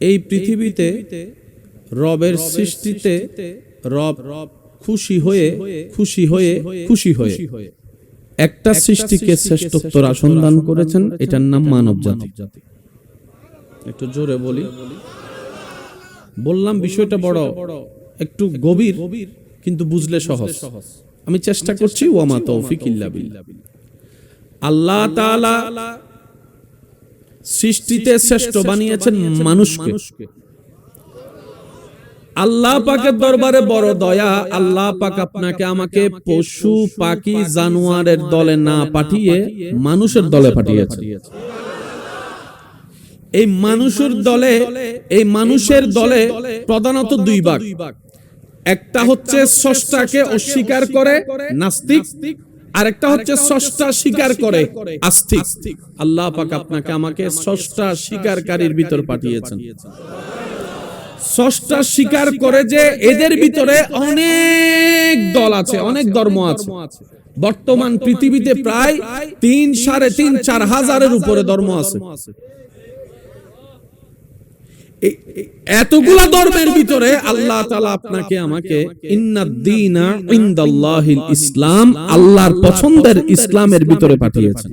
এই পৃথিবীতে রবের সৃষ্টিতে রব খুশি হয়ে একটা সৃষ্টিকে শ্রেষ্ঠত্বর আসন দান করেছেন, এটার নাম মানব জাতি। একটু জোরে বললাম বিষয়টা বড় একটু গভীর, কিন্তু বুঝলে সহজ। আমি চেষ্টা করছি, ওয়ামা তৌফিক ইল্লা বিল্লাহ। আল্লাহ তাআলা সৃষ্টিতে শ্রেষ্ঠ বানিয়েছেন মানুষকে। আল্লাহ পাকের দরবারে বড় দয়া, আল্লাহ পাক আপনাকে আমাকে পশু পাখি জানোয়ারের দলে না পাঠিয়ে মানুষের দলে পাঠিয়েছে। এই মানুষের দলে প্রধানত দুই ভাগ। একটা হচ্ছে স্রষ্টাকে অস্বীকার করে নাস্তিক, আর একটা হচ্ছে স্রষ্টা স্বীকার করে আস্তিক। আল্লাহ পাক আপনাকে আমাকে স্রষ্টা স্বীকারকারীর ভিতর পাঠিয়েছেন। স্রষ্টা স্বীকার করে যে এদের ভিতরে অনেক দল আছে, অনেক ধর্ম আছে। বর্তমান পৃথিবীতে প্রায় 3, 3.5, 4 হাজারের উপরে ধর্ম আছে। এতগুলা ধর্মের ভিতরে আল্লাহ তাআলা আপনাকে আমাকে ইন্নাদ-দীনা ইনদাল্লাহিল ইসলাম, আল্লাহর পছন্দের ইসলামের ভিতরে পাঠিয়েছেন।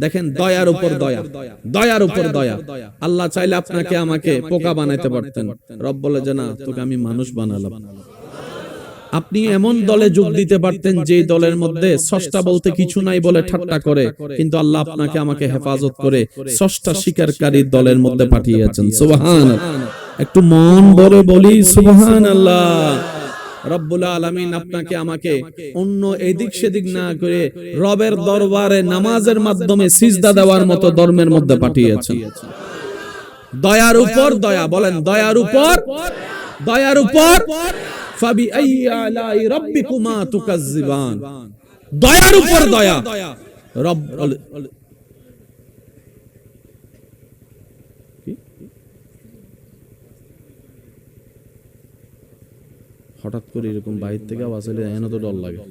দেখেন, দয়ার উপর দয়া, দয়ার উপর দয়া। আল্লাহ চাইলে আপনাকে আমাকে পোকা বানাইতে পারতেন, রব বলে যে না, তোকে আমি মানুষ বানালাম। আপনি এমন দলে যোগ দিতে পারতেন যে দলের মধ্যে স্রষ্টা বলতে কিছু নাই বলে ঠাট্টা করে, কিন্তু আল্লাহ আপনাকে আমাকে হেফাজত করে স্রষ্টা স্বীকারকারীর দলের মধ্যে পাঠিয়েছেন। সুবহানাল্লাহ। একটু মন ভরে বলি সুবহানাল্লাহ। রব্বুল আলামিন আপনাকে আমাকে অন্য এদিক সেদিক না করে রবের দরবারে নামাজের মাধ্যমে সিজদা দেওয়ার মতো ধর্মের মধ্যে পাঠিয়েছেন। দয়ার উপর দয়া, বলেন দয়ার উপর ফাবিআইয়ি আলাই রাব্বিকুমা তুকাজ্জিবান। দয়ার উপর দয়া। রব হঠাৎ করে এরকম বাইরে থেকে আওয়াজ এলে এন তো ডর লাগে।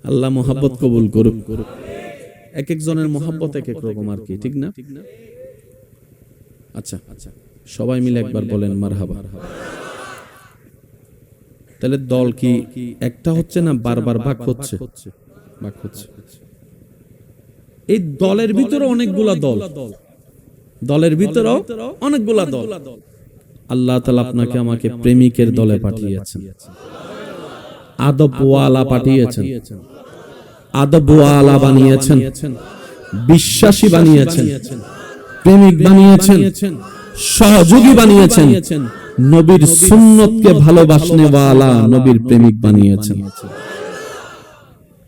আল্লাহ মোহাব্বত কবুল করুক। এক একজনের মোহাব্বত এক এক রকম আর কি, ঠিক না? আচ্ছা, সবাই মিলে একবার বলেন মারহাবা। তাহলে দল কি একটা হচ্ছে না, বারবার ভাগ হচ্ছে? এই দলের ভিতরে অনেকগুলা দল, দলের ভিতরে অনেকগুলা দল। আল্লাহ তাআলা আপনাকে আমাকে প্রেমিকের দলে পাঠিয়েছেন, আদবওয়ালা পাঠিয়েছেন, আদবওয়ালা বানিয়েছেন, বিশ্বাসী বানিয়েছেন, প্রেমিক বানিয়েছেন, সহযোগী বানিয়েছেন, নবীর সুন্নতকে ভালোবাসনেওয়ালা নবীর প্রেমিক বানিয়েছেন।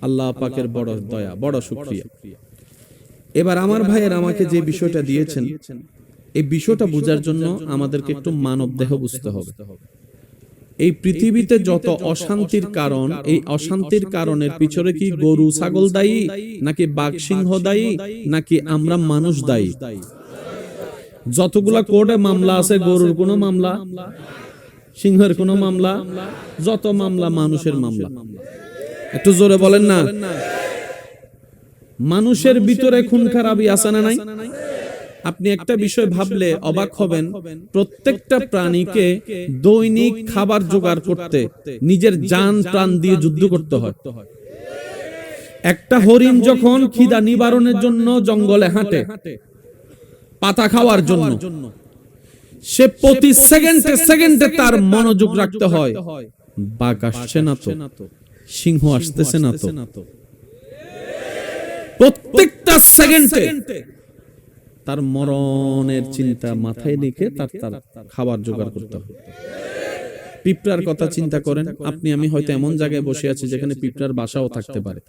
আল্লাহ পাকের বড় দয়া, বড় শুকরিয়া। এবার আমার ভাইয়ের আমাকে যে বিষয়টা দিয়েছেন, এই বিষয়টা বোঝার জন্য আমাদেরকে একটু মানব দেহ বুঝতে হবে। এই পৃথিবীতে যত অশান্তির কারণ, এই অশান্তির কারণের পিছনে কি গরু ছাগল দায়ী, নাকি বাঘ সিংহ দায়ী, নাকি আমরা মানুষ দায়ী? যতগুলা কোর্টে মামলা আছে, গরুর কোনো মামলা, সিংহের কোনো মামলা, যত মামলা মানুষের মামলা। একটু জোরে বলেন না। মানুষের ভিতরে খুন খারাপি আছে না নাই? আপনি একটা বিষয় ভাবলে অবাক হবেন, প্রত্যেকটা প্রাণীকে দৈনিক খাবার জোগাড় করতে নিজের জান প্রাণ দিয়ে যুদ্ধ করতে হয়। একটা হরিণ যখন খিদা নিবারণের জন্য জঙ্গলে হাঁটে পাতা খাওয়ার জন্য, সে প্রতি সেকেন্ডে তার মনোযোগ রাখতে হয়, বাঘ আসছে না তো, সিংহ আসতেছে না তো। প্রত্যেকটা সেকেন্ডে তার মরণের চিন্তা মাথায় রেখে তার খাবার জোগাড় করতে হবে। পিঁপড়ার কথা চিন্তা করেন, আপনি আমি হয়তো এমন জায়গায় বসে আছি যেখানে পিঁপড়ার বাসাও থাকতে পারে,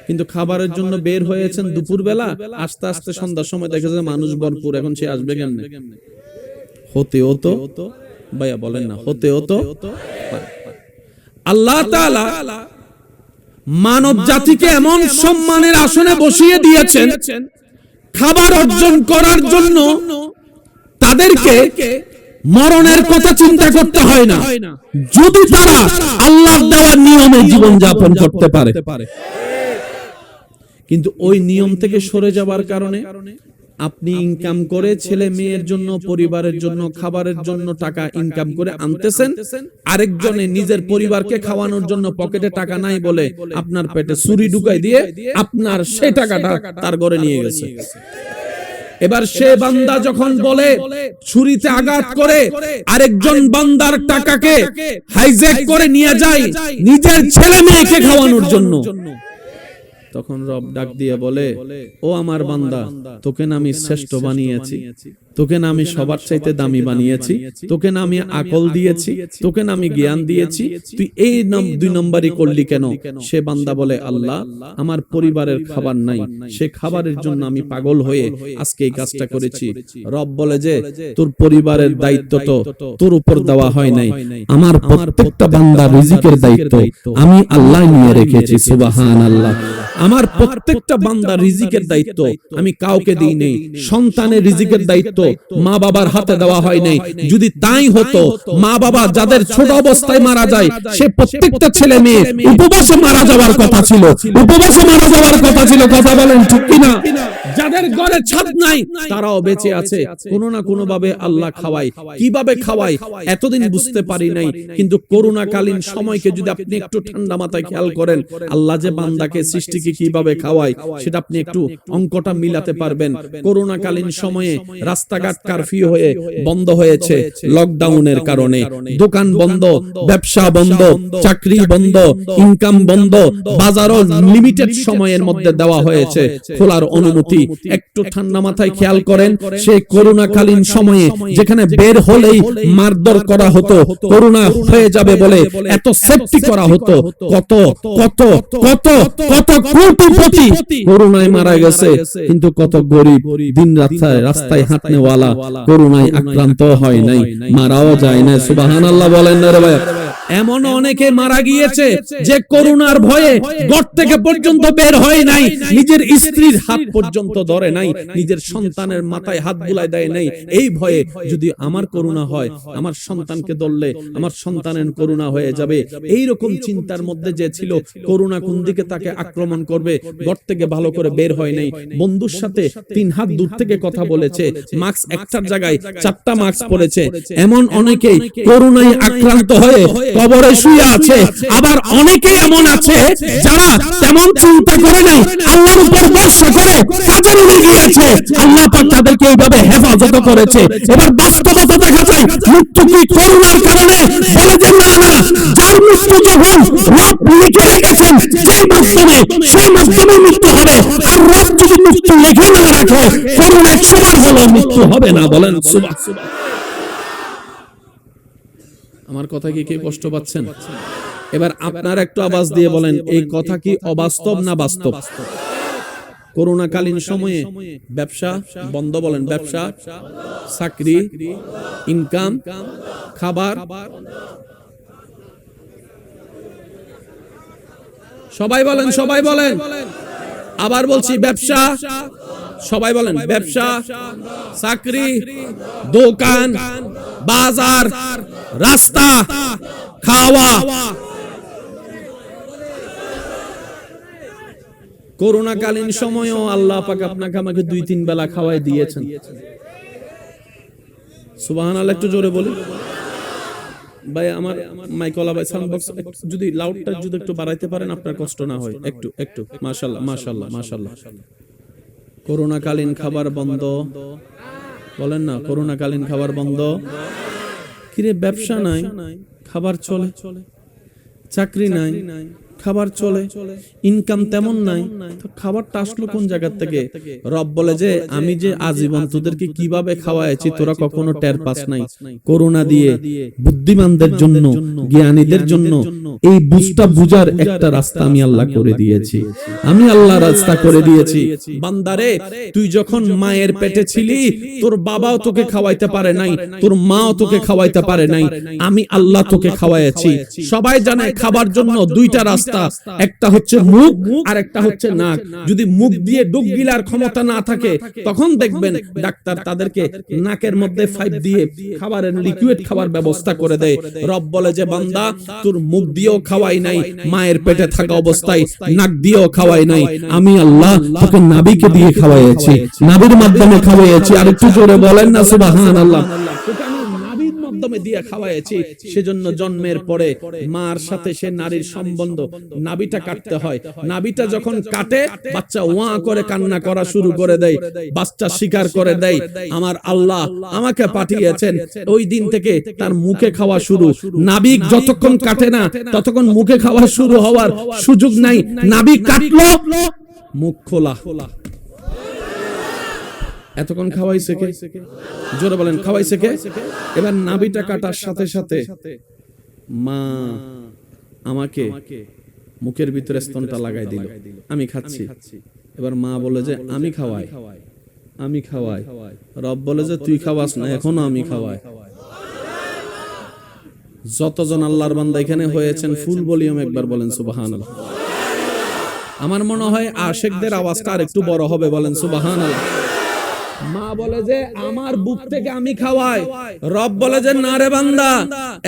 কিন্তু খাবারের জন্য বের হয়েছেন দুপুরবেলা, আস্তে আস্তে সন্ধ্যার সময় দেখা যায় মানুষ ভরপুর। এখন সে আসবে কেমনে? হতেও তো ভাইয়া বলেন না, হতেও তো। আল্লাহ তাআলা মানব জাতিকে এমন সম্মানের আসনে বসিয়ে দিয়েছেন, খাবার অর্জন করার জন্য তাদেরকে মরণের কথা চিন্তা করতে হয় না, যদি তারা আল্লাহর দেওয়া নিয়মে জীবন যাপন করতে পারে। কিন্তু ওই নিয়ম থেকে সরে যাবার কারণে আপনি ইনকাম করে ছেলে মেয়ের জন্য, পরিবারের জন্য, খাবারের জন্য টাকা ইনকাম করে আনতেছেন, আরেকজনে নিজের পরিবারকে খাওয়ানোর জন্য পকেটে টাকা নাই বলে আপনার পেটে ছুরি ঢুকাই দিয়ে আপনার সে টাকাটা তার ঘরে নিয়ে গেছে। এবার সে বান্দা যখন বলে, ছুরিতে আঘাত করে আরেকজন বান্দার টাকাকে হাইজ্যাক করে নিয়ে যায় নিজের ছেলে মেয়েকে খাওয়ানোর জন্য, তখন রব ডাক দিয়ে বলে, ও আমার বান্দা, তোকে না আমি শ্রেষ্ঠ বানিয়েছি, তোকে না আমি সবার চাইতে দামি বানিয়েছি, তোকে না আমি আকল দিয়েছি, তোকে না আমি জ্ঞান দিয়েছি, তুই এই দুই নম্বরই করলি কেন? সে বান্দা বলে, আল্লাহ, আমার পরিবারের খাবার নাই, সে খাবারের জন্য আমি পাগল হয়ে আজকে এই কাজটা করেছি। রব বলে যে, তোর পরিবারের দায়িত্ব তো তোর উপর দেওয়া হয় নাই, আমার প্রত্যেকটা বান্দার রিজিকের দায়িত্ব আমি আল্লাহ নিয়ে রেখেছি। সুবহানাল্লাহ। আমার প্রত্যেকটা বান্দার রিজিকের দায়িত্ব আমি কাউকে দিই নেই। সন্তানের রিজিকের দায়িত্ব মা বাবার হাতে দেওয়া হয় নাই। যদি তাই হতো, মা বাবা যাদের ছোট অবস্থায় মারা যায়, সে প্রত্যেকটা ছেলে মেয়ে উপবাসে মারা যাওয়ার কথা ছিল, উপবাসে মারা যাওয়ার কথা ছিল। কথা বলেন ঠিক কিনা? যাদের ঘরে ছাদ নাই তারাও বেঁচে আছে, কোনো না কোনো ভাবে আল্লাহ খাওয়ায়। কিভাবে খাওয়ায় এতদিন বুঝতে পারি নাই, কিন্তু করোনাকালীন সময়কে যদি আপনি একটু ঠান্ডা মাথায় খেয়াল করেন, আল্লাহ যে বান্দাকে সৃষ্টিকে কিভাবে খাওয়ায় সেটা আপনি একটু অঙ্কটা মিলাতে পারবেন। করোনাকালীন সময়ে রাস্তাঘাট কারফিউ হয়ে বন্ধ হয়েছে লকডাউনের কারণে, দোকান বন্ধ, ব্যবসা বন্ধ, চাকরি বন্ধ, ইনকাম বন্ধ, বাজারও লিমিটেড সময়ের মধ্যে দেওয়া হয়েছে খোলার অনুমতি। একটু ঠান্ডা মাথায় খেয়াল করেন, সেই করোনাকালীন সময়ে যেখানে বের হলেই মারধর করা হতো, করোনা হয়ে যাবে বলে এত সেফটি করা হতো, কত কত কত কত কোটিপতি করোনায় মারা গেছে, কিন্তু কত গরিব দিন রাস্তায় হাঁটনেওয়ালা করোনায় আক্রান্ত হয় নাই, মারাও যায় না। সুবহানাল্লাহ বলেন না রে ভাই? এমন অনেকে মারা গিয়েছে যে করোনার ভয়ে ঘর থেকে পর্যন্ত বের হয় নাই, নিজের স্ত্রীর হাত পর্যন্ত ধরে নাই, নিজের সন্তানের মাথায় হাত বুলাই দেয় নাই, এই ভয়ে যদি আমার করোনা হয়, আমার সন্তানকে ধরলে আমার সন্তানের করোনা হয়ে যাবে, এই রকম চিন্তার মধ্যে যে ছিল, করোনা কোন দিকে তাকে আক্রমণ করবে, ঘর থেকে ভালো করে বের হয় নাই, বন্ধুর সাথে 3 হাত দূর থেকে কথা বলেছে, মাস্ক একটার জায়গায় 4টা মাস্ক পরেছে। এমন অনেকেই করোনায় আক্রান্ত হয়ে কবরে শুয়ে আছে। আবার অনেকেই এমন আছে যারা তেমন চিন্তা করে নাই, আল্লাহর উপর ভরসা করে কাজে নেমে গিয়েছে, আল্লাহ পাক তাদেরকে এইভাবে হেফাজত করেছে। এবার বাস্তবতা দেখা যায় মৃত্যু কি করোনার কারণে? বলে যে না না, যার মৃত্যু যখন রব লিখে রেখেছেন যেই মাধ্যমে, সেই মাধ্যমে মৃত্যু হবে। আর রব যদি মৃত্যু লিখে না রাখে, করোনা 100 বার হলেও মৃত্যু হবে না। বলেন সুবহানাল্লাহ। আমার কথা কি কেউ কষ্ট পাচ্ছেন? এবার আপনারা একটু আওয়াজ দিয়ে বলেন, এই কথা কি অবাস্তব না বাস্তব? করোনাকালীন সময়ে ব্যবসা বন্ধ, বলেন ব্যবসা, চাকরি, ইনকাম, খাবার, সবাই বলেন, সবাই বলেন। আবার বলছি ব্যবসা, সবাই বলেন ব্যবসা, চাকরি, দোকান, বাজার, রাস্তা, খাওয়া। করোনাকালীন সময়েও আল্লাহ পাক আপনাকে আমাকে 2-3 বেলা খাওয়াই দিয়েছেন। সুবহানাল্লাহ। একটু জোরে বলি ভাই, আমার মাইকওয়ালা ভাই, সাউন্ড বক্স যদি লাউডটা যদি একটু বাড়াইতে পারেন আপনার কষ্ট না হয়, একটু একটু। মাশাআল্লাহ মাশাআল্লাহ মাশাআল্লাহ। করোনাকালীন খাবার বন্ধ, বলেন না করোনাকালীন খাবার বন্ধ। কিরে ব্যবসা নাই, খাবার চলে, চাকরি নাই, খাবার চলে, ইনকাম তেমন নাই, তো খাবারটা আসলো কোন জায়গা থেকে? রব বলে যে আমি যে আজীবন তোদেরকে কিভাবে খাওয়াইছি তোরা কখনো টের পাস নাই। করোনা দিয়ে বুদ্ধিমানদের জন্য, জ্ঞানীদের জন্য এই বুঝটা বুঝার একটা রাস্তা আমি আল্লাহ করে দিয়েছি, আমি আল্লাহ রাস্তা করে দিয়েছি। বান্দারে, তুই যখন মায়ের পেটে ছিলি তোর বাবাও তোকে খাওয়াইতে পারে নাই, তোর মাও তোকে খাওয়াইতে পারে নাই, আমি আল্লাহ তোকে খাওয়াইছি। সবাই জানে খাবার জন্য 2টা রাস্তা, রাস্তা, একটা হচ্ছে মুখ আর একটা হচ্ছে নাক। যদি মুখ দিয়ে ডুব গিলার ক্ষমতা না থাকে তখন দেখবেন ডাক্তার তাদেরকে নাকের মধ্যে পাইপ দিয়ে খাবারের লিকুইড খাবার ব্যবস্থা করে দেয়। রব বলে যে বান্দা তোর মুখ দিয়েও খাওয়াই নাই, মায়ের পেটে থাকা অবস্থায় নাক দিয়েও খাওয়াই নাই, আমি আল্লাহ তোকে নাভিকে দিয়ে খাওয়াইছি, নাভির মাধ্যমে খাওয়াইছি। আর একটু জোরে বলেন না সুবহানাল্লাহ। তোকে আমি নাভির মাধ্যমে দিয়ে খাওয়াইছি। সেজন্য জন্মের পরে মার সাথে সে নারীর সম্বন্ধ, নাভিটা কাটতে হয়। নাভিটা যখন কাটে বাচ্চা ওয়া করে কান্না করা শুরু করে দেয়, বাচ্চা স্বীকার করে দেয় আমার আল্লাহ আমাকে পাঠিয়েছেন। ওই দিন থেকে তার মুখে খাওয়া শুরু। নাভি যতক্ষণ কাটে না ততক্ষণ মুখে খাওয়া শুরু হওয়ার সুযোগ নাই। নাভি কাটলো মুখ খোলা। এতক্ষণ খাওয়াইছে কে? জোরে বলেন খাওয়াইছে কে? এবার নাভিটা কাটার সাথে সাথে মা আমাকে মুখের ভিতরে স্তনটা লাগাই দিল, আমি খাচ্ছি। এবার মা বলে যে আমি খাওয়াই, আমি খাওয়াই। রব বলে যে তুই খাওয়াস না, এখনো আমি খাওয়াই। যতজন আল্লাহর বান্দা এখানে হয়েছেন ফুল ভলিউম একবার বলেন সুবহানাল্লাহ। আমার মনে হয় আশিকদের আওয়াজটা আর একটু বড় হবে, বলেন সুবহানাল্লাহ। মা বলে যে আমার বুক থেকে আমি খাওয়াই। রব বলে যে না রে বান্দা,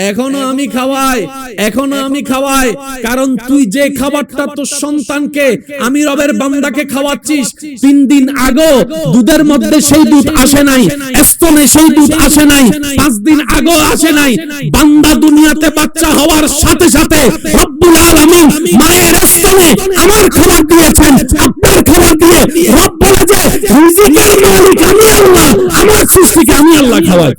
এখনো আমি খাওয়াই, এখনো আমি খাওয়াই। কারণ তুই যে খাবারটা তোর সন্তানকে, আমি রবের বান্দাকে খাওয়াচ্ছিস, 3 দিন আগে দুধের মধ্যে সেই দুধ আসে নাই, স্তনে সেই দুধ আসে নাই, 5 দিন আগে আসে নাই। বান্দা দুনিয়াতে বাচ্চা হওয়ার সাথে সাথে রব্বুল আলামিন মায়ের স্তনে আমার খাবার দিয়েছেন, আপনার খাবার দিয়ে। রব বলে যে রিজিকের মালিক আমি আল্লাহ, আমার সৃষ্টিকে আমি আল্লাহ খাওয়াই।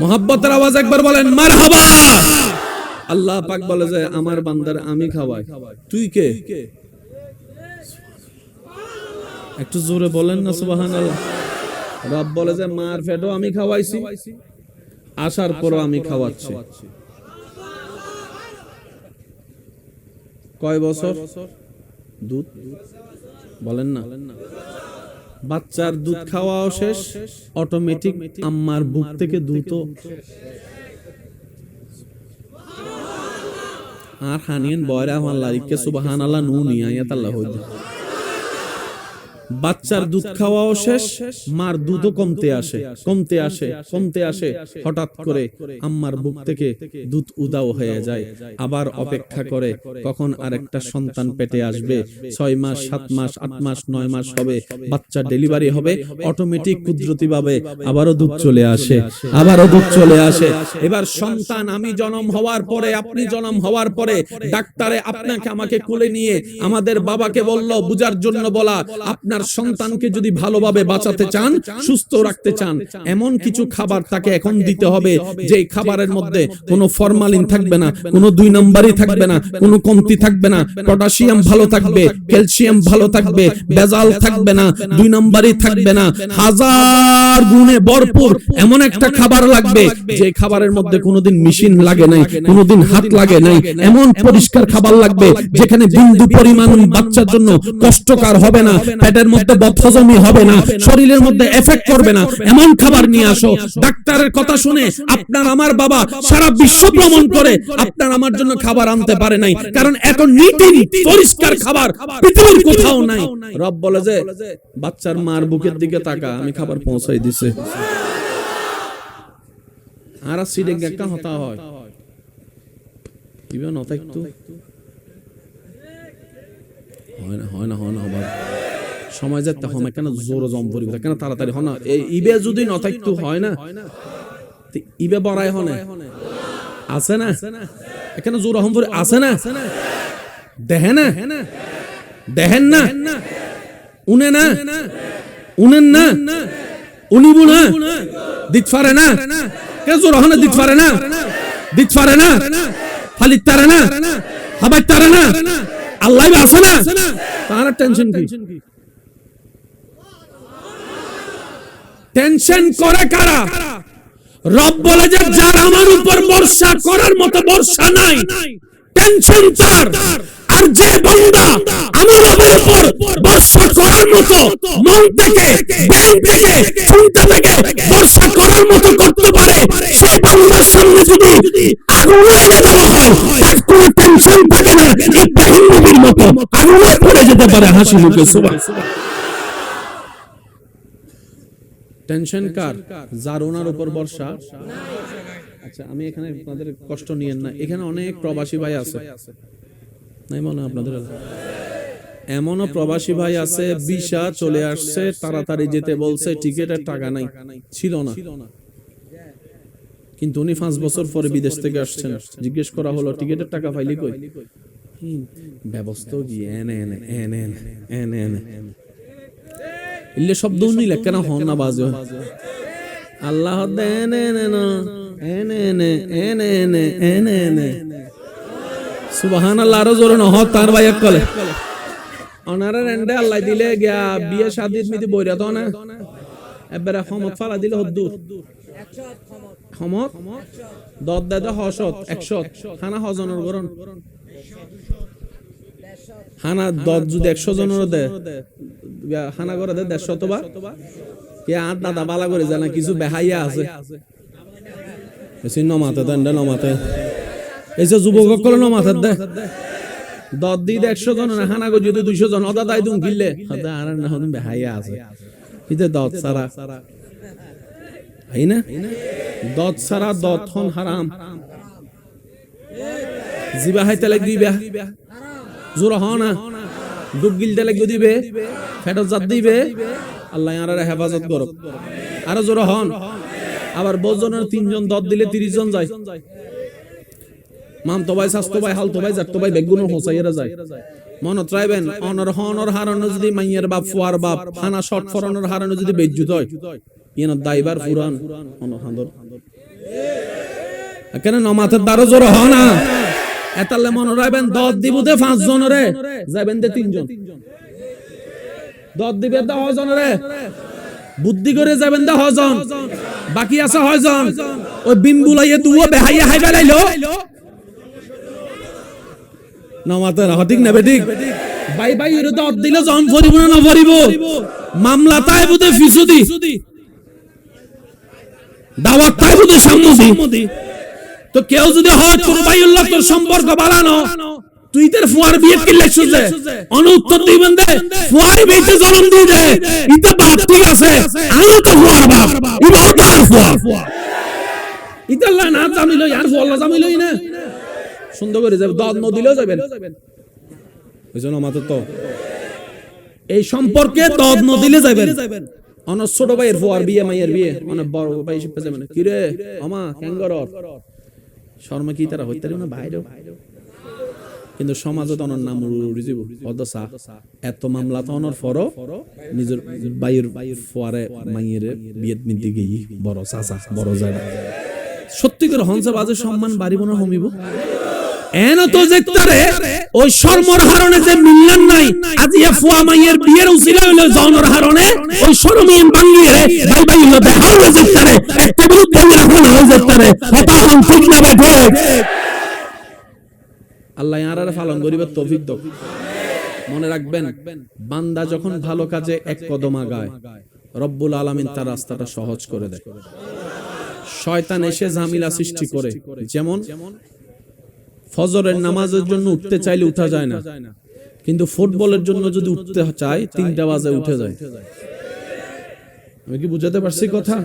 মোহাব্বতের আওয়াজ একবার বলেন মারহাবা। আল্লাহ পাক বলে যে আমার বান্দার আমি খাওয়াই, তুই কে? একটু জোরে বলেন না সুবহানাল্লাহ। রব বলে যে মার পেটও আমি খাওয়াইছি, আসার পরও আমি খাওয়াচ্ছি। কয় বছর দুধ বলেন না? বাচ্চার দুধ খাওয়াও শেষ, অটোমেটিক আম্মার বুক থেকে দুধ আর হানিয়েন বয়রা আমার লাইকে সুবহানাল্লাহ নুনিয়া ইয়াতাল্লাহ হইছে। বাচ্চার দুধ খাওয়াও শেষ, মার দুধও কমতে আসে, কমতে আসে, কমতে আসে। হঠাৎ করে আম্মার বুক থেকে দুধ উদাও হয়ে যায়। আবার অপেক্ষা করে কখন আরেকটা সন্তান পেটে আসবে। 6 মাস, 7 মাস, 8 মাস, 9 মাস হবে, বাচ্চা ডেলিভারি হবে। অটোমেটিক কুদরতি ভাবে আবারও দুধ চলে আসে, আবারও দুধ চলে আসে। এবার সন্তান আমি জন্ম হওয়ার পরে, আপনি জন্ম হওয়ার পরে ডাক্তারে আপনাকে আমাকে কোলে নিয়ে আমাদের বাবাকে বলল, বুঝার জন্য বলা, আপনার সন্তানকে যদি ভালোভাবে বাঁচাতে চান, সুস্থ রাখতে চান, এমন কিছু খাবার তাকে এখন দিতে হবে যে খাবারের মধ্যে কোনো ফরমালিন থাকবে না, কোনো 2 নম্বরই থাকবে না, কোনো কমতি থাকবে না, পটাশিয়াম ভালো থাকবে, ক্যালসিয়াম ভালো থাকবে, ভেজাল থাকবে না, 2 নম্বরই থাকবে না, 1000 গুণে ভরপুর এমন একটা খাবার লাগবে যে খাবারের মধ্যে কোনোদিন মেশিন লাগে নাই, কোনোদিন হাত লাগে নাই। এমন পরিষ্কার খাবার লাগবে যেখানে বিন্দু পরিমাণ বাচ্চার জন্য কষ্টকর হবে না, পেটের মধ্যে বদহজমি হবে না, শরীরের মধ্যে এফেক্ট করবে না। এমন খাবার নিয়ে আসো। ডাক্তারের কথা শুনে আপনার আমার বাবা সারা বিশ্ব ভ্রমণ করে আপনার আমার জন্য খাবার আনতে পারে নাই, কারণ এত নিটিন পরিষ্কার খাবার পৃথিবীর কোথাও নাই। রব বলে যে বাচ্চার মার বুকের দিকে তাকা, আমি খাবার পৌঁছাই দিছে। আর সিডে একটা হতা হয় কিবা নতা একটু হয় না, হয় না, হয় না। আবার সময় যাতে হয় কেন জোরে জম পড়ি কেন তাড়াতাড়ি হয় না। এই ইবে যদি নতা একটু হয় না, ইবে বড়াই হয় না, আছে না? এখানে জোর হম পড়ে আছে না? দেখে না, দেখেন না, উনে না, উনেন না, উনিবু না, দিত পারে না, কে জোর হয় না, দিত পারে না, দিত পারে না, ফালিত তারে না, হাবাই তারে না, আল্লাহ আছে না, তার টেনশন কি? টেনশন করে কারা? রব বলে যে যার আমার উপর ভরসা করার মতো ভরসা নাই, টেনশন তার। আর যে বান্দা আমি রবের উপর ভরসা করার মতো মন থেকে, ব্রেন থেকে, চিন্তা থেকে ভরসা করার মতো করতে পারে, সেই বান্দার সামনে যদি আগুন এনে দেওয়া হয়, তার কোনো টেনশন থাকে না। ইব্রাহিম নবীর মতো আগুনে পড়ে যেতে পারে হাসি মুখে। সুবহানাল্লাহ। টেনশন কার? যার ওনার উপর ভরসা। আচ্ছা, আমি এখানে আপনাদের কষ্ট নিয়েন না, এখানে অনেক প্রবাসী ভাই আছে, নাই মনে হয় আপনাদের? এমনও প্রবাসী ভাই আছে ভিসা চলে আসছে, তাড়াতাড়ি যেতে বলছে, টিকেটের টাকা নাই, ছিল না, কিন্তু উনি 5 বছর পরে বিদেশ থেকে আসছেন। জিজ্ঞেস করা হলো টিকেটের টাকা পাইলি কই? ব্যবস্থা কি এনে এনে এনে এনে এনে ইল্লে শব্দ নিলে কেন হন না বাজে? আল্লাহ দেন এনে না এনে এনে এনে এনে এনে এনে সুবহানাল্লাহ। আরো জোরে না হত তার ভাই কলে অনারে রেন্ডে আল্লাহ দিলে গিয়া বিয়ে শাদিত মিতি বইরা তো না এবারে ক্ষমত ফালা দিলে হদ্দুর ক্ষমত দদ দাদা হসত 100 খানা হজনের গরণ হানা দদ যদি 100 জনের দে হানা করে দে 150 বা কে আট দাদা বালা করে জানা কিছু বেহাইয়া আছে এসে নমাতে দেন নমাতে এই যে যুবক করে নমাতে দে দদ দি 100 জন হানা গো যদি 200 জন অদা দাই দুন গিললে হদা আর না হদন বেহাইয়া আছে ইতে দদ সারা হাইনা দদ সারা দদ হন হারাম জিবা হাইতে লাগ দিবা জোরা হনা ডুব গিলতে লাগ দিবে ফেটত জাত দিবে আল্লাহ আর হেফাজত করব। আরো জোরা হন আবার বজনের 3 জন দদ দিলে 30 জন যায় মাম তো ভাই সাস্তো ভাই হাল তো ভাই জাত তো ভাই বেগুন হোসাইরা যায় মনত রাখবেন অনর হনর হারানো যদি মাইয়ের বাপ ফুয়ার বাপ খানা শর্ট ফরনের হারানো যদি বেজ্জুত হয় ইন দাইবার পুরান অনর হান্দর কেন নমাতের দ্বারা জোর হয় না এতালে মনে রাখবেন দদ দিবুতে 5 জনরে যাবেন দে 3 জন দদ দিবে 10 জনরে বুদ্ধি করে যাবেন দে 10 জন বাকি আছে 6 জন ওই বিমবুলাইয়ে দুও বেহাইয়া হাইবা লাইলো নমাতের হঠিক না বেঠিক ভাই ভাই এর দদ দিলে জন ভরিব না ভরিব মামলা তাই বুতে ফিসুদি দাওয়াত তাই বুতে সামুদি তো কেউ যদি হয় কুরবাইউল্লাহ তোর সম্পর্ক বাড়ানো তুই তোর ফুয়ার বিয়ে কি লেখছুছে অনুত্তর দিবেন দে ফুয়ার বিয়েতে জন্ম দিয়ে দে ইতে বাপ ঠিক আছে আমি তো ফুয়ার বাপ ইবাও তো আর ফুয়া ইতে আল্লাহ না জামিল আর ফুয়া আল্লাহ জামিলই না সুন্দর করে যাবে দদ নদিলেও যাবেন বুঝছেন আমাদের তো এই সম্পর্কে দদ নদিলে যাবেন অন ছোট ভাইয়ের ফুয়ার বিয়ে মাইয়ের বিয়ে অনেক বড় ভাই শিখতে যাবেন কি রে আমা ক্যাঙ্গর শর্মা কি তারা হইতে না বাইরেও কিন্তু সমাজত অনর নাম উড়িজিব অদসা এত মামলা তো অনর ফর নিজের বাইয়ের ফুয়ারে মাইয়ের বিয়েত মিলতে গিয়ে বড় চাচা বড় জায়গা সত্যি করে হংসা বাজে সম্মান বাড়িব না হমিব এন তো দেখতারে ওই শর্মর হারণে যে মিললেন নাই আজ ইয়া ফুয়া মাইয়ের বিয়ের উসিলা হইলো জনর হারণে ওই শরমিয়ান বাঙ্গিয়ে ভাই ভাই হলো বেহাল হয়ে দেখতারে একটা বিরুদ্ধ বললে এখন হয়ে দেখতারে কথা হন ঠিক না বেঠে আল্লাহ ইয়ারারে পালন করিবার তৌফিক দাও মনে রাখবেন বান্দা যখন ভালো কাজে এক কদম আগায় রব্বুল আলামিন তার রাস্তাটা সহজ করে দেয় শয়তান এসে ঝামেলা সৃষ্টি করে যেমন ফজরের নামাজের জন্য উঠতে চাইলে উঠা যায় না কিন্তু ফুটবলের জন্য যদি উঠতে চায় 3টা বাজে উঠে যায় আমি কি বুঝাতে পারছি কথা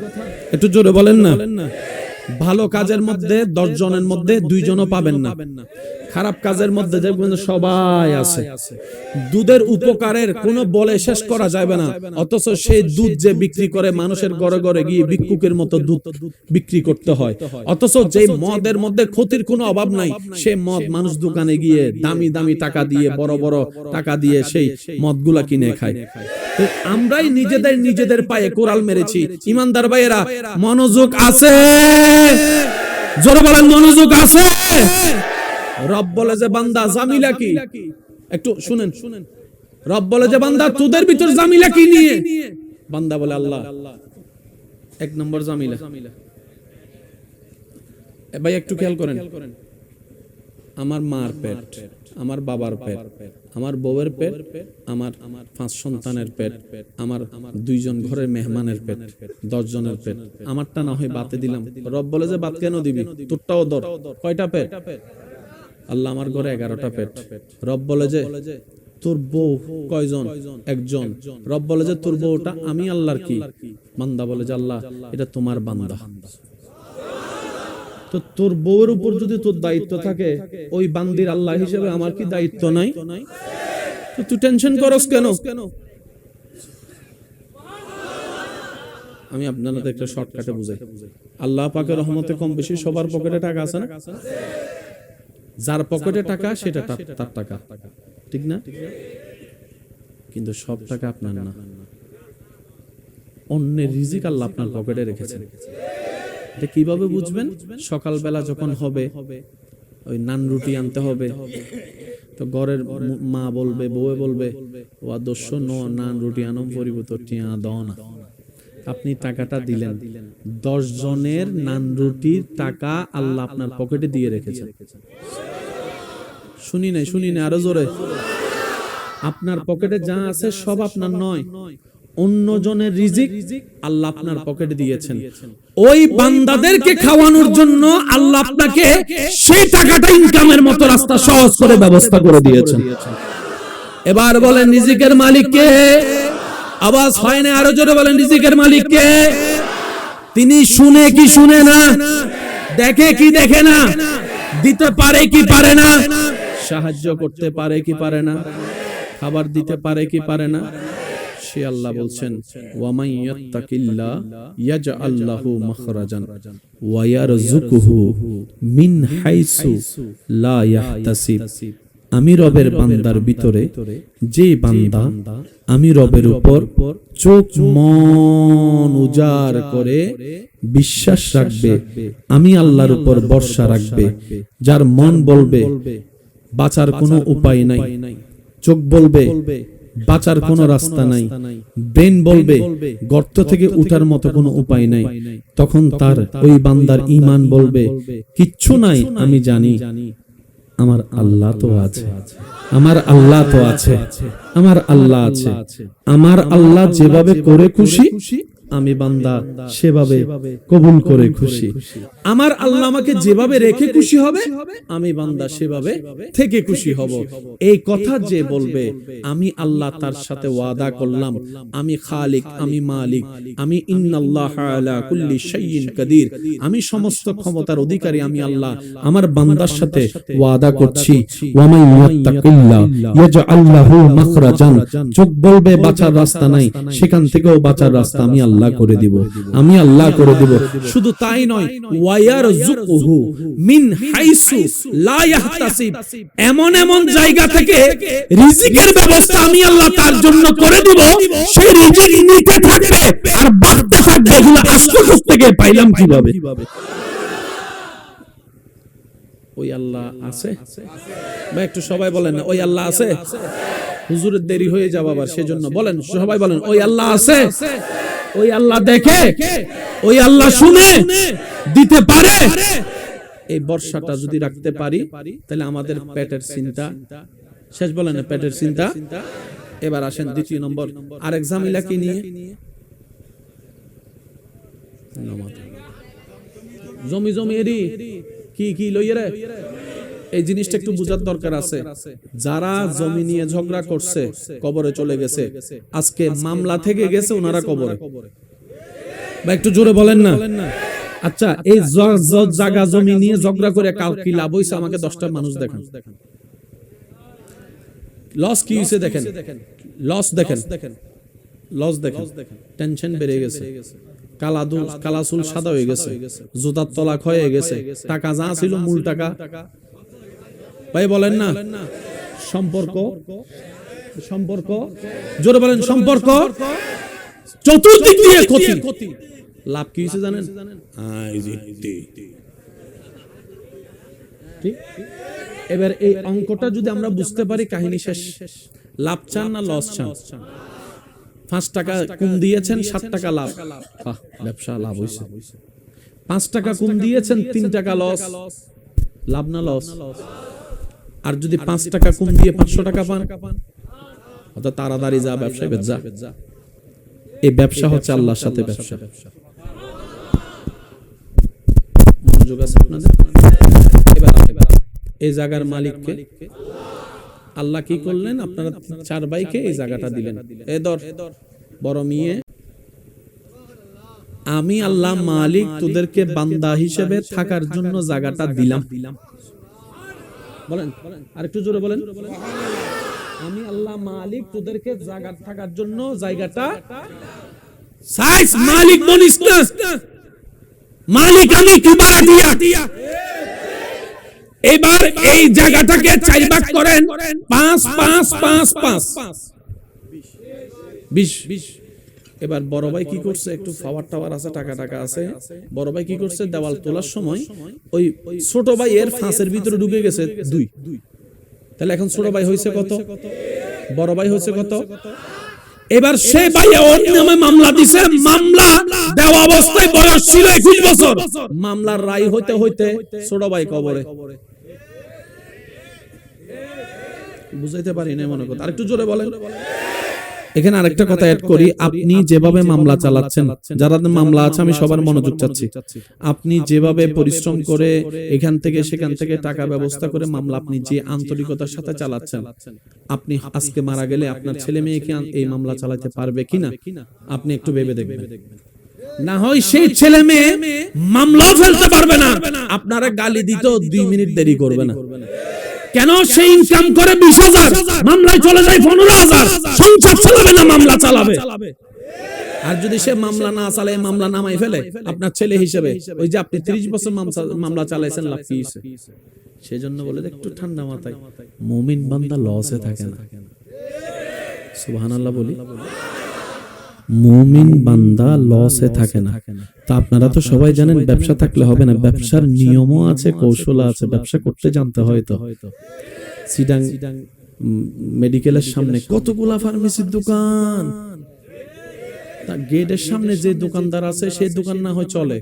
একটু জোরে বলেন না ভালো কাজের মধ্যে 10 জনের মধ্যে 2 জনও পাবেন না খারাপ কাজের মধ্যে দেখবেন সবাই আছে দুধের উপকারের কোনো বলে শেষ করা যাবে না অথচ সেই দুধ যে বিক্রি করে মানুষের ঘরে ঘরে গিয়ে ভিক্ষুকের মতো দুধ বিক্রি করতে হয় অথচ যে মদের মধ্যে ক্ষতির কোনো অভাব নাই সেই মদ মানুষ দোকানে গিয়ে দামি দামি টাকা দিয়ে বড় বড় টাকা দিয়ে সেই মদগুলা কিনে খায় তো আমরাই নিজেদের পায়ে কোরাল মেরেছি ইমানদার ভাইয়েরা মনোযোগ আছে জোরে বলেন মনোযোগ আছে রব বলে যে বান্দা জামিলা কি একটু শুনেন রব বলে যে বান্দা তোদের ভিতর জামিলা কি নিয়ে বান্দা বলে আল্লাহ 1 নম্বর জামিলা ভাই একটু খেয়াল করেন আমার মার পেট, আমার বাবার পেট, আমার বউয়ের পেট, আমার 5 সন্তানের পেট, আমার 2 জন ঘরের মেহমানের পেট, 10 জনের পেট, আমারটা না হয় বাতে দিলাম। রব বলে যে বাত কেন দিবি, তোরটাও ধর। কয়টা পেট? আল্লাহ আমার ঘরে 11টা পেট। রব বলে যে তোর বউ কয়জন? একজন। রব বলে যে তোর বউটা আমি আল্লাহর কি বান্দা? বলে যে আল্লাহ এটা তোমার বান্দা। তো তোর বউয়ের উপর যদি তোর দায়িত্ব থাকে, ওই বান্দির আল্লাহ হিসেবে আমার কি দায়িত্ব নাই? তো তুই টেনশন করস কেন? আমি আপনাদের একটা শর্টকাটে বুঝাই। আল্লাহ পাকের রহমতে কম বেশি সবার পকেটে টাকা আছে না? যার পকেটে টাকা সেটা তার টাকা, ঠিক না? কিন্তু সব টাকা আপনার না, অন্যের রিজিক আল্লাহ আপনার পকেটে রেখেছেন। এটা কিভাবে বুঝবেন? সকালবেলা যখন হবে ওই নান রুটি আনতে হবে, তো ঘরের মা বলবে, বউয়ে বলবে, ও আদর্শ নান রুটি আনম পরিবর্তন টিয়া দাও না। আপনি টাকাটা দিলেন, 10 জনের নান রুটির টাকা আল্লাহ আপনার পকেটে দিয়ে রেখেছেন। শুনি নাই আরো জোরে। আপনার পকেটে যা আছে সব আপনার নয়, অন্য জনের রিজিক আল্লাহ আপনার পকেটে দিয়েছেন। ওই বান্দাদেরকে খাওয়ানোর জন্য আল্লাহ আপনাকে সেই টাকাটা ইনকামের মতো রাস্তা সহজ করে ব্যবস্থা করে দিয়েছেন। এবার বলেন রিজিকের মালিক কে? আওয়াজ হয় না, আরো জোরে বলেন রিজিকের মালিক কে? তিনি শুনে কি শুনে না, দেখে কি দেখে না, দিতে পারে কি পারে না, সাহায্য করতে পারে কি পারে না, খাবার দিতে পারে কি পারে না। সে আল্লাহ বলছেন ওয়া মান ইয়াত্তাকিল্লাহ ইয়াজআল লাহু মাখরাজান ওয়া ইয়ারযুকুহু মিন হাইসু লা ইয়াহতাসিব। আমি রবের বান্দার ভিতরে যে বান্দা আমি রবের উপর চোখ মন উজাড় করে বিশ্বাস রাখবে, আমি আল্লাহর উপর ভরসা রাখবে, যার মন বলবে বাঁচার কোনো উপায় নাই, চোখ বলবে বাঁচার কোনো রাস্তা নাই, ব্রেন বলবে গর্ত থেকে উঠার মতো কোনো উপায় নাই, তখন তার ওই বান্দার ঈমান বলবে কিচ্ছু নাই, আমি জানি আমার আল্লাহ তো আছে, আমার আল্লাহ তো আছে, আমার আল্লাহ আছে, আমার আল্লাহ যেভাবে করে খুশি আমি বান্দা সেভাবে কবুল করে খুশি, আমার আল্লাহ আমাকে যেভাবে রেখে খুশি হবে আমি বান্দা সেভাবে থেকে খুশি হব। এই কথা যে বলবে আমি আল্লাহ তার সাথে ওয়াদা করলাম, আমি খালিক, আমি মালিক, আমি ইন্নাল্লাহা আলা কুল্লি শাইইন কাদির, আমি সমস্ত ক্ষমতার অধিকারী, আমি আল্লাহ আমার বান্দার সাথে ওয়াদা করছি ওয়া মান ইয়াত্তাকিল্লাহ ইয়াজআল লাহু মাখরাজান, চোখ বলবে বাঁচার রাস্তা নাই, সেখান থেকেও বাঁচার রাস্তা আমি আল্লাহ করে দিব, আমি আল্লাহ করে দিব। শুধু তাই নয় ওয়া ইয়ারযুকুহু মিন হাইসু লা ইয়াহতাসিব, এমন এমন জায়গা থেকে রিজিকের ব্যবস্থা আমি আল্লাহ তার জন্য করে দিব, সেই রিজিক নিতে থাকবে আর বাড়তে থাকবে, এগুলো আসলো থেকে পাইলাম কিভাবে? ওই আল্লাহ আছে বা একটু সবাই বলেন না ওই আল্লাহ আছে? হুজুরের দেরি হয়ে যাবে আবার, সেজন্য বলেন সবাই বলেন ওই আল্লাহ আছে, ওই আল্লাহ দেখে, ওই আল্লাহ শুনে, দিতে পারে। এই বর্ষাটা যদি রাখতে পারি তাহলে আমাদের পেটের চিন্তা শেষ। বলেন পেটের চিন্তা। এবার আসেন 2 নম্বর আরেক ঝামেলা কি নিয়ে? জমি জমি এরি কি লইয়ে রে, এই জিনিসটা একটু বোঝার দরকার আছে। যারা জমি নিয়ে ঝগড়া করছে কবরে চলে গেছে, আজকে মামলা থেকে গেছে ওনারা কবরে। বা একটু জোরে বলেন না। আচ্ছা এই জায়গা জমি নিয়ে ঝগড়া করে কাল কি লাভ হইছে? আমাকে 10টা মানুষ দেখান। লস কি হইছে দেখেন, লস দেখেন, লস দেখেন। টেনশন বেড়ে গেছে, কালা চুল সাদা হয়ে গেছে, জুতার তলা ক্ষয়ে গেছে, টাকা যা ছিল মূল টাকা। ভাই বলেন না সম্পর্ক, সম্পর্ক জোরে বলেন সম্পর্ক চতুর্দিক দিয়ে ক্ষতি। লাভ কি হয়েছে জানেন? ঠিক। এবার এই অঙ্কটা যদি আমরা বুঝতে পারি কাহিনী শেষ। লাভ চান না লস চান? 5 টাকা কম দিয়েছেন 7 টাকা লাভ, ব্যবসা লাভ হয়েছে। 5 টাকা কম দিয়েছেন 3 টাকা লস, লাভ না লস? আর যদি 5 টাকা কম দিয়ে 500 টাকা পান, অর্থাৎ তাড়াতাড়ি যা ব্যবসায় যা। এই ব্যবসা হচ্ছে আল্লাহর সাথে ব্যবসা। মনোযোগ আছে আপনাদের? এবার এই জায়গার মালিককে আল্লাহ কি করলেন? আপনারা 4 ভাইকে এই জায়গাটা দিলেন। এ ধর বড় মিয়ে, আমি আল্লাহ মালিক তোদেরকে বান্দা হিসেবে থাকার জন্য জায়গাটা দিলাম। বলেন আরেকটু জোরে বলেন। আমি আল্লাহ মালিক তোদেরকে জায়গা থাকার জন্য জায়গাটা সাইজ মালিক বনিস না, মালিক আমি কিভাবে দিয়া। এবার এই জায়গাটাকে 4 ভাগ করেন, 5 5 5 5 20। এবার বড় ভাই কি করছে? একটু পাওয়ার টাওয়ার আছে, টাকা আছে। বড় ভাই কি করছে? দেওয়াল তোলার সময় ওই ছোট ভাই এর ফাঁসের ভিতরে ঢুকে গেছে 2। তাহলে এখন ছোট ভাই হয়েছে কত? বড় ভাই হয়েছে কত? এবার সে ভাই ওর নামে মামলা দিছে। মামলা দেওয়া অবস্থায় বয়স ছিল 21 বছর। মামলার রায় হইতে হইতে ছোট ভাই কবরে। বুঝাইতে পারি না মনে কথা। আরেকটু জোরে বলেন। এখানে আরেকটা কথা অ্যাড করি, আপনি যেভাবে মামলা চালাচ্ছেন, যারা মামলা আছে আমি সবার মনোযোগ চাচ্ছি, আপনি যেভাবে পরিশ্রম করে এখান থেকে সেখান থেকে টাকা ব্যবস্থা করে মামলা আপনি যে আন্তরিকতার সাথে চালাচ্ছেন, আপনি আজকে মারা গেলে আপনার ছেলে মেয়েকে এই মামলা চালাতে পারবে কিনা আপনি একটু ভেবে দেখবেন। না হয় সেই ছেলে মেয়ে মামলা ফেলতে পারবে না, আপনারা গালি দিতেও 2 মিনিট দেরি করবে না। কেন? সে ইনকাম করে 20,000, মামলায় চলে যায় 15,000। সংসার চালাবে না, মামলা চালাবে। আর যদি সে মামলা না চালায়, মামলা নামাই ফেলে, আপনার ছেলে হিসেবে ওই যে আপনি 30 বছর মামলা চালাইছেন, লাভ কি হইছে? সেজন্য বলে একটু ঠান্ডা মাথায়, মুমিন বান্দা লসে থাকে না। সুবহানাল্লাহ বলি। মুমিন বান্দা লসে থাকে না। তা আপনারা তো সবাই জানেন ব্যবসা থাকলে হবে না, ব্যবসার নিয়মও আছে, কৌশল আছে, ব্যবসা করতে জানতে হয়। তো সিডাং মেডিকেলের সামনে কতগুলা ফার্মেসির দোকান, তা গেটের সামনে যে দোকানদার আছে সেই দোকান না হয় চলে,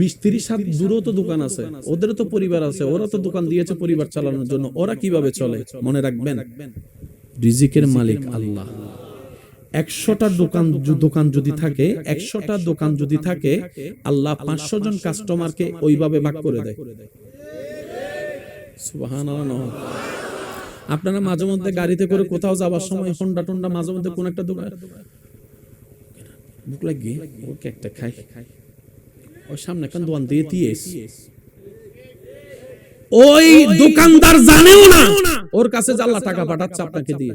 20-30 হাত দূরেও তো দোকান আছে, ওদেরও তো পরিবার আছে, ওরা তো দোকান দিয়েছে পরিবার চালানোর জন্য। ওরা কিভাবে চলে? মনে রাখবেন, রিজিকের মালিক আল্লাহ। 100টা দোকান যদি থাকে, 100টা দোকান যদি থাকে, আল্লাহ 500 জন কাস্টমারকে ওইভাবে ভাগ করে দেয়। সুবহানাল্লাহ। আপনারা মাঝে মধ্যে গাড়িতে করে কোথাও যাবার সময় হোন্ডা টোন্ডা মাঝে মধ্যে কোন একটা দোকান বুক লাগিয়ে ওকে একটা খাই, ওর সামনে একটা দোকান দিয়ে ওই দোকানদার জানেও না ওর কাছে আল্লাহ টাকা পাঠাচ্ছে আপনাকে দিয়ে।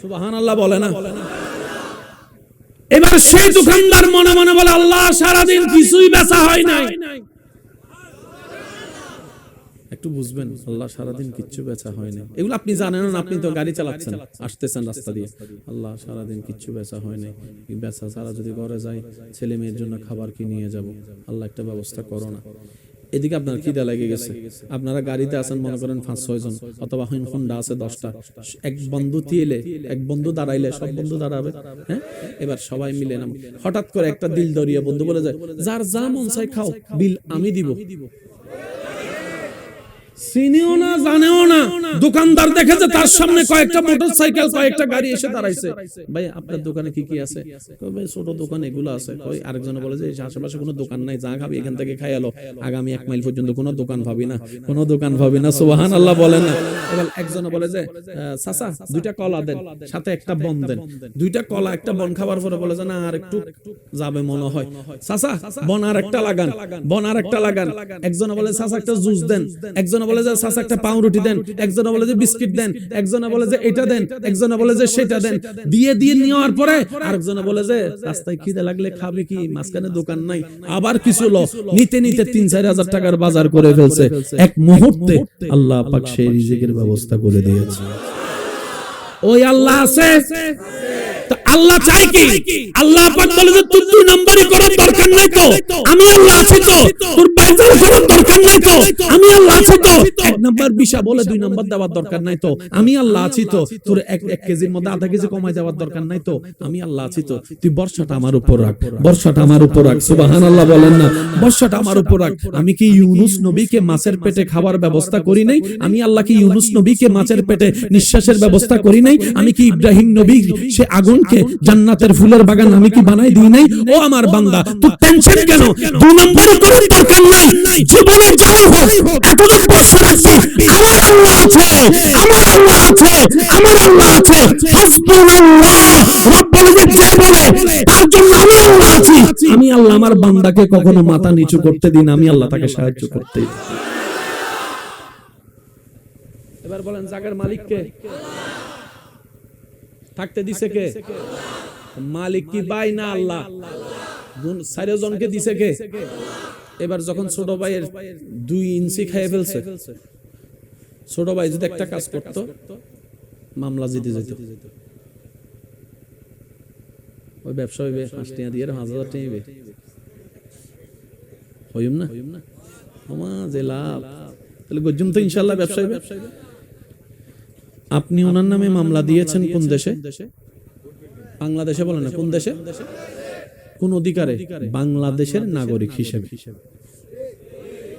সুবহানাল্লাহ বলে না। এবার সেই দোকানদার মনে মনে বলে, আল্লাহ সারাদিন কিছুই বেচা হয় নাই। একটু বুঝবেন, আল্লাহ সারাদিন কিচ্ছু বেচা হয় না। এগুলো আপনি জানেন না, আপনি তো গাড়ি চালাচ্ছেন, আসতেছেন রাস্তা দিয়ে, আল্লাহ সারাদিন কিচ্ছু বেচা হয় না। বেচা ছাড়া যদি ঘরে যাই, ছেলে মেয়ের জন্য খাবার কি নিয়ে যাব, আল্লাহ একটা ব্যবস্থা করো না। এদিকে আপনার খিদা লেগে গেছে, আপনারা গাড়িতে আছেন মনে করেন 5-6 জন, অথবা হোন্ডা আছে 10টা, এক বন্ধু তিয়েলে, এক বন্ধু দাঁড়াইলে সব বন্ধু দাঁড়াবে। হ্যাঁ, এবার সবাই মিলে নাম, হঠাৎ করে একটা দিল দরিয়া বন্ধু বলে যায়, যার যা মন চাই খাও, বিল আমি দিব। চিনিও না, জানেও না, দোকানদার দেখেছে তার সামনে কয়েকটা মোটরসাইকেল, কয়েকটা গাড়ি এসে দাঁড়াইছে, ভাই আপনার দোকানে কি কি আছে? ভাই ছোট দোকান এগুলো আছে। আরেকজন বলে যে আশেপাশে কোনো দোকান নাই, যা খাবি এখান থেকে খাই এলো, আগামী 1 মাইল পর্যন্ত কোনো দোকান ভাবি না, কোনো দোকান ভাবি না। সুবহানাল্লাহ বলেন না। এবার একজন বলে যে চাচা 2টা কলা দেন, সাথে একটা বন দেন। 2টা কলা একটা বন খাবার পরে বলে যে না আর একটু যাবে মনে হয়, চাচা বন আর একটা লাগান, বন আর একটা লাগান। একজন বলে চাচা একটা জুস দেন, একজন বলে যে চাচা একটা পাউরুটি দেন, একজন বলে যে বিস্কিট দেন, একজন বলে যে এটা দেন, একজন বলে যে সেটা দেন। দিয়ে নেওয়ার পরে আরেকজন বলে যে রাস্তায় খিদে লাগলে খাবে কি, মাঝখানে দোকান নাই, আবার কিছু লো নিতে 3-4 হাজার টাকার বাজার করে ফেলছে। এক মুহূর্তে আল্লাহ পাক সেই রিজিকের ব্যবস্থা করে দিয়েছে। ওই আল্লাহ আছে। আল্লাহ চাই কি? আল্লাহ পাক বলে যে তুই 2 নম্বরই করার দরকার নাই তো, আমি আল্লাহ আছি তো। তোর বাইজাল করার দরকার নাই তো, আমি আল্লাহ আছি তো। 1 নম্বর বিষা বলে 2 নম্বর দেওয়ার দরকার নাই তো, আমি আল্লাহ আছি তো। তোর 1 কেজির মধ্যে আধা কেজি কমাই দেওয়ার দরকার নাই তো, আমি আল্লাহ আছি তো। তুই বর্ষাটা আমার উপর রাখ, বর্ষাটা আমার উপর রাখ। সুবহানাল্লাহ বলেন না, বর্ষাটা আমার উপর রাখ। আমি কি ইউনুস নবীকে মাছের পেটে খাবার ব্যবস্থা করি নাই? আমি আল্লাহ কি ইউনুস নবীকে মাছের পেটে নিঃশ্বাসের ব্যবস্থা করি নাই? আমি কি ইব্রাহিম নবী সে আগুনকে জান্নাতের ফুলের বাগান আমি কি বানাই দিই নাই? ও আমার বান্দা, তুই টেনশন কেন? 2 নম্বর করার দরকার নাই। জীবনে যাই হোক এতটুকু বিশ্বাস রাখছি, আমার আল্লাহ আছে, আমার আল্লাহ আছে, আমার আল্লাহ আছে। হাসবুনাল্লাহ, রব্বুল যে বলে তার জন্য আমি আল্লাহ আছি। আমি আল্লাহ আমার বান্দাকে কখনো মাথা নিচু করতে দিই না, আমি আল্লাহ তাকে সাহায্য করতে দিই। এবার বলেন জায়গার মালিক কে? থাকতে দিছে কে? মালিক কি ভাই না আল্লাহ? 4 জনকে দিছে কে? এবার যখন ছোট ভাইয়ের 2 ইঞ্চি খেয়ে ফেলছে, ছোট ভাই যদি একটা কাজ করতো, মামলা জিতে যেত। ওই ব্যবসা হইবে 5 টাকা দিয়ে 5,000 টাকা হইবে, হইম না ওমা যে লাভ। তাহলে গজ্জুম তো ইনশাআল্লাহ ব্যবসা হইবে। আপনি ওনার নামে মামলা দিয়েছেন কোন দেশে? বাংলাদেশে। বলেন না কোন দেশে? কোন অধিকারে? বাংলাদেশের নাগরিক হিসেবে।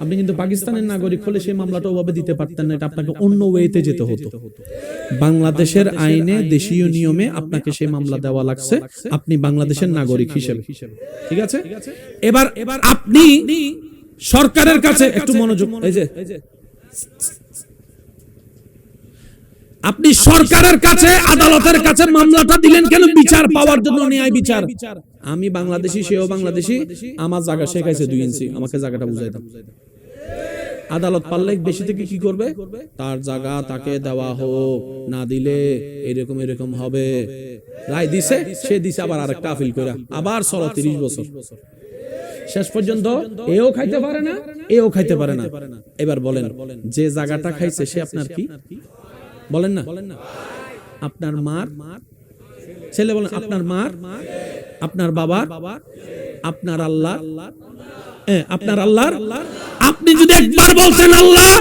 আপনি কিন্তু পাকিস্তানের নাগরিক হলে সেই মামলাটা ওভাবে দিতে পারতেন না, এটা আপনাকে অন্য ওয়েতে যেতে হতো। বাংলাদেশের আইনে, দেশীয় নিয়মে আপনাকে সেই মামলা দেওয়া লাগছে, আপনি বাংলাদেশের নাগরিক হিসেবে। ঠিক আছে? এবার আপনি সরকারের কাছে একটু মনোযোগ, এই যে আপনি সরকারের কাছে, আদালতের কাছে মামলাটা দিলেন কেন? বিচার পাওয়ার জন্য, ন্যায় বিচার। আমি বাংলাদেশি, সেও বাংলাদেশি, আমার জায়গা শেখাইছে 2 ইঞ্চি, আমাকে জায়গাটা বুঝাই দাও। আদালত পারলে বেশি থেকে কি করবে? তার জায়গা তাকে দেওয়া হোক, না দিলে এরকম এরকম হবে। রায় দিছে, সে দিছে আবার আরেকটা আপিল করে, আবার চলো 30 বছর। শেষ পর্যন্ত এও খাইতে পারে না, এও খাইতে পারে না। এবার বলেন, যে জায়গাটা খাইছে সে আপনার কি? বলেন না আপনার মার ছেলে, বলেন আপনার মার, আপনার বাবার, আপনার আল্লাহ, আপনার আল্লাহর। আপনি যদি একবার বলতেন আল্লাহ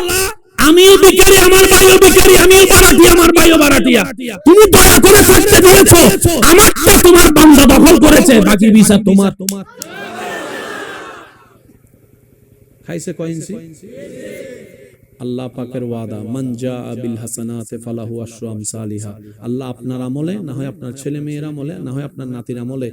আমিও ভিখারি, আমার ভাইও ভিখারি, আমিও বারাটিয়া, আমার ভাইও বারাটিয়া, তুমি দয়া করে থাকতে দিয়েছো, আমারটা তোমার বান্দা দখল করেছে, বাকি বিচার তোমার। খাইছে কয় ইঞ্চি? আল্লাহ পাকের ওয়াদা, মান জাআ বিল হাসানাতি ফালাহু আশরু আমসালিহা। আল্লাহ আপনার আমলে, না হয় আপনার ছেলে মেয়ের আমলে, না হয় আপনার নাতির আমলে,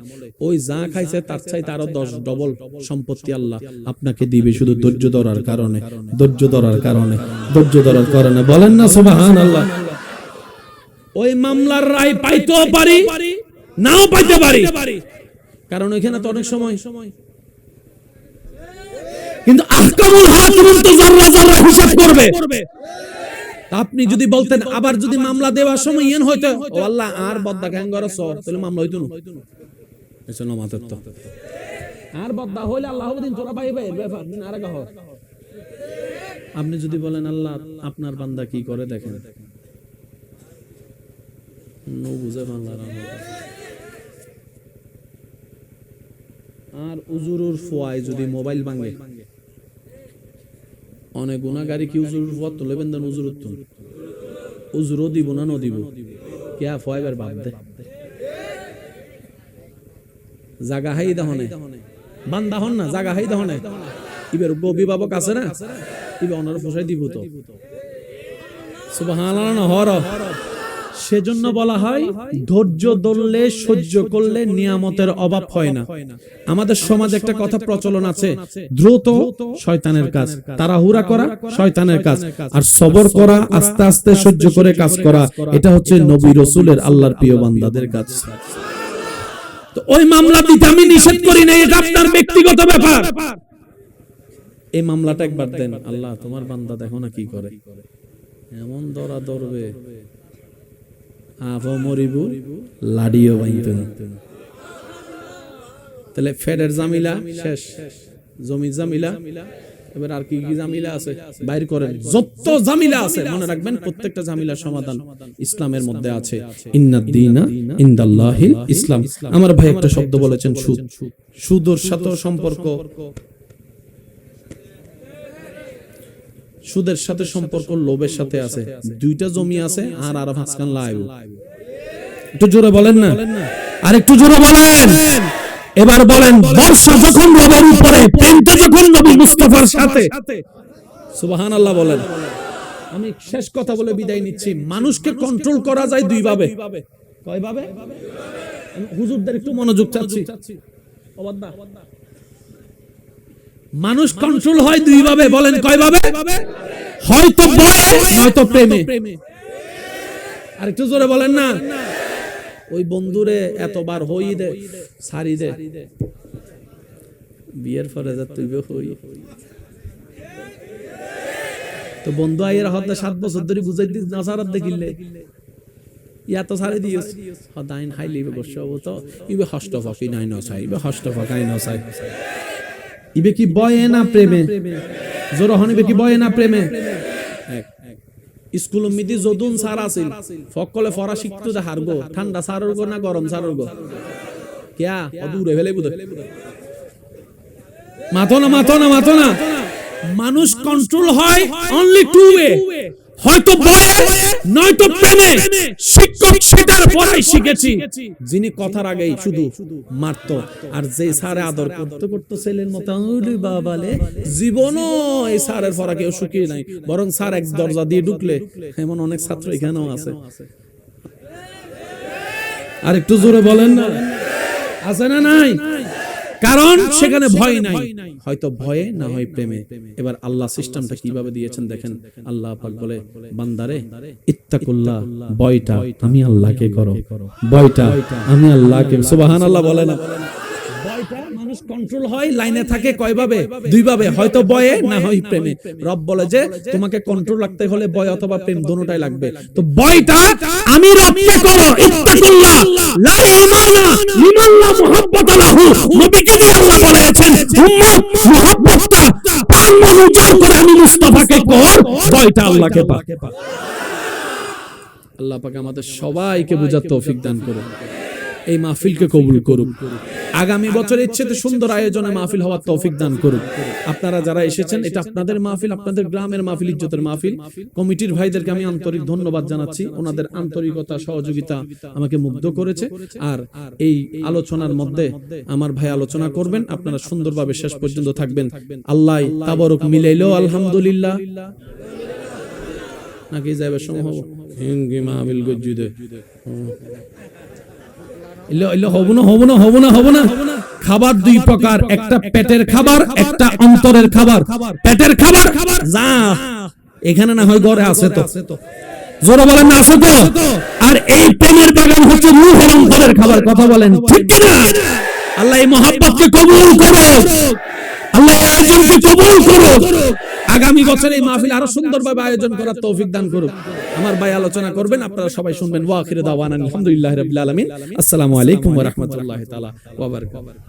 ওই যা খাইছে তার চাইতে আরো 10 ডবল সম্পত্তি আল্লাহ আপনাকে দিবে, শুধু ধৈর্য ধরার কারণে, ধৈর্য ধরার কারণে, ধৈর্য ধরার কারণে। বলেন না সুবহানাল্লাহ। ওই মামলার রায় পাইতেও পারি, নাও পাইতে পারি, কারণ ওইখানে তো অনেক সময় কিন্তু আহকামুল হাকিম তো যারা যারা হিসাব করবে। আপনি যদি বলতেন, আবার যদি মামলা দেওয়ার সময় ইয়েন হইতো, ও আল্লাহ আর বদ্দা কেন করছ, তাহলে মামলা হইতো না। এসে নমাতের তো আর বদ্দা হইলে আল্লাহ দিন তোরা ভাই ভাই ব্যাপার দিন আর কহ। আপনি যদি বলেন আল্লাহ আপনার বান্দা কি করে দেখেন, নো বুঝে বাংলার। আর উজুরুর ফোয়ায় যদি মোবাইল ভাঙে, অনেক গুনাহগারী কি উজুরুর ফোয়া তুলেবেন দেন, উজুর উত্তম উজুরও দিব না, ন দিব কে ফোয়াইবার ভাব দে জাগা হাই দহনে বান্দা হন না, জাগা হাই দহনে ইবের অভিভাবক আছে না, ইবে অনার ফসাই দিব তো। সুবহানাল্লাহ না হর। সেজন্য বলা হয় ধৈর্য ধরলে, সহ্য করলে নিয়ামতের অভাব হয় না। আমাদের সমাজে একটা কথা প্রচলন আছে, দ্রুত শয়তানের কাজ, তাড়াহুড়া করা শয়তানের কাজ, আর সবর করা, আস্তে আস্তে সহ্য করে কাজ করা, এটা হচ্ছে নবী রাসূলের, আল্লাহর প্রিয় বান্দাদের কাজ। তো ওই মামলা দিতে আমি নিষেধ করি না, এটা আপনার ব্যক্তিগত ব্যাপার। এই মামলাটা একবার দেন, আল্লাহ তোমার বান্দা দেখো না কি করে, এমন দরা ধরবে আভা মরিবু লাডিও বাইতে না। তাহলে ফেডের জামিলা শেষ, জমি জামিলা এবার আর কি কি ঝামেলা আছে বাইর করেন, যত ঝামেলা আছে মনে রাখবেন প্রত্যেকটা ঝামেলার সমাধান ইসলামের মধ্যে আছে। ইন্নাদ দীনা ইনদাল্লাহিল ইসলাম। আমার ভাই একটা শব্দ বলেছেন সুদ, সুদের সাথে সম্পর্ক, সুদের সাথে সম্পর্ক লোভের সাথে আছে। দুইটা জমি আছে আর আর মাঝখান লাইব, একটু জোরে বলেন না, আর একটু জোরে বলেন। এবার বলেন বর্ষা যখন রবের উপরে, প্রেমটা যখন নবী মুস্তাফার সাথে, সুবহানাল্লাহ বলেন। আমি শেষ কথা বলে বিদায় নিচ্ছি। মানুষকে কন্ট্রোল করা যায় দুই ভাবে। কয় ভাবে? হুজুরদের একটু মনোযোগ চাচ্ছি। মানুষ কন্ট্রোল হয় দুই ভাবে, বলেন কয় ভাবে? হয়তো ভয়ে নয়তো প্রেমে। আর একটু জোরে বলেন না। ওই বন্ধুরে এতবার হই দে সারি দে, বিয়ের পরে যা তুই হই তো বন্ধু আইয়ের হতে 7 বছর ধরে বুঝাই দিস না সারাত দেখিলে ইয়া তো সারি দিস হদাইন হাইলি বসে তো ইবে হষ্ট ফাকি নাই না চাই, ইবে হষ্ট ফাকাই না চাই। ইবে কি বয়ে না প্রেমে? জোর হনিবে কি বয়ে না প্রেমে? স্কুল মিদি যদুন সার আছিল ফকলে ফরা শিখতো দে হারগো, ঠান্ডা সারগো না গরম সারগো কিয়া দূরে ফেলে বুঝে মাথো না, মাথো না, মাথো না। মানুষ কন্ট্রোল হয় অনলি টু ওয়ে, হয়তো ভয়ে নয়তো প্রেমে। শিক্ষক সেটার পড়াই শিখেছি যিনি কথার আগেই শুধু মারতো, আর যে স্যারে আদর করতে করতে ছেলের মতো ওরে বাবালে জীবনও এই স্যারের পড়া কেউ শুকিয়ে নাই, বরং স্যার এক দরজা দিয়ে ঢুকলে এমন অনেক ছাত্র এখানেও আছে। আর একটু জোরে বলেন না, আছে না নাই? কারণ সেখানে ভয় নাই, হয়তো ভয়ে না হয় প্রেমে। এবার আল্লাহ সিস্টেমটা কিভাবে দিয়েছেন দেখেন। আল্লাহ পাক বলে বান্দারে ইত্তাকুল্লাহ, ভয়টা আমি আল্লাহকে করো, ভয়টা আমি আল্লাহকে। সুবহানাল্লাহ বলেন। ভয়টা মানুষ কন্ট্রোল হয় লাইনে থাকে কয় ভাবে? দুই ভাবে, হয়তো ভয়ে না হয় প্রেমে। রব বলে যে তোমাকে কন্ট্রোল রাখতে হলে ভয় অথবা প্রেম দুটোটাই লাগবে। তো ভয়টা আমি রবকে করো, ইত্তাকুল্লাহ লা ইয়ামানা লিমান লা মুহাব্বাতা লাহু। নবীকে যে আল্লাহ বলেছেন উম্মত মুহাব্বতটা প্রাণ মন উজাড় করে আমি মুস্তাফাকে কর, ভয়টা আল্লাহকে পা। আল্লাহ পাক আমাদের সবাইকে বুঝার তৌফিক দান করুন, এই মাহফিলকে কবুল করুন। আগামী বছর ইচ্ছেতে সুন্দর আয়োজনে মাহফিল হওয়ার তৌফিক দান করুন। আপনারা যারা এসেছেন, এটা আপনাদের মাহফিল, আপনাদের গ্রামের মাহফিল, ইজ্জতের মাহফিল। কমিটির ভাইদেরকে আমি আন্তরিক ধন্যবাদ জানাচ্ছি, ওনাদের আন্তরিকতা সহযোগিতা আমাকে মুগ্ধ করেছে। আর এই আলোচনার মধ্যে আমার ভাই আলোচনা করবেন, আপনারা সুন্দরভাবে শেষ পর্যন্ত থাকবেন। আল্লাহ তাবারক মিলাইলো আলহামদুলিল্লাহ নাকি যাইবার সময় হবো হিঙ্গি মাহফিল গজ্জুদে খাবার দুই প্রকার, একটা পেটের খাবার, একটা অন্তরের খাবার। পেটের খাবার যা এখানে না হয় ঘরে আছে তো, জোরে বলেন না আছে তো। আর এই প্রেমের বাগান হচ্ছে রূহের অন্তরের খাবার। কথা বলেন ঠিক কিনা? আল্লাহ এই মহব্বতকে কবুল করো, আল্লাহ এই আয়োজনকে কবুল করো। আগামী বছর এই মাহফিল আরো সুন্দরভাবে আয়োজন করার তৌফিক দান করুন। আমার ভাই আলোচনা করবেন, আপনারা সবাই শুনবেন। ওয়া আখিরু দাওয়ানা আলহামদুলিল্লাহি রাব্বিল আলামিন। আসসালামু আলাইকুম ওয়া রাহমাতুল্লাহি তাআলা ওয়া বারাকাতুহু।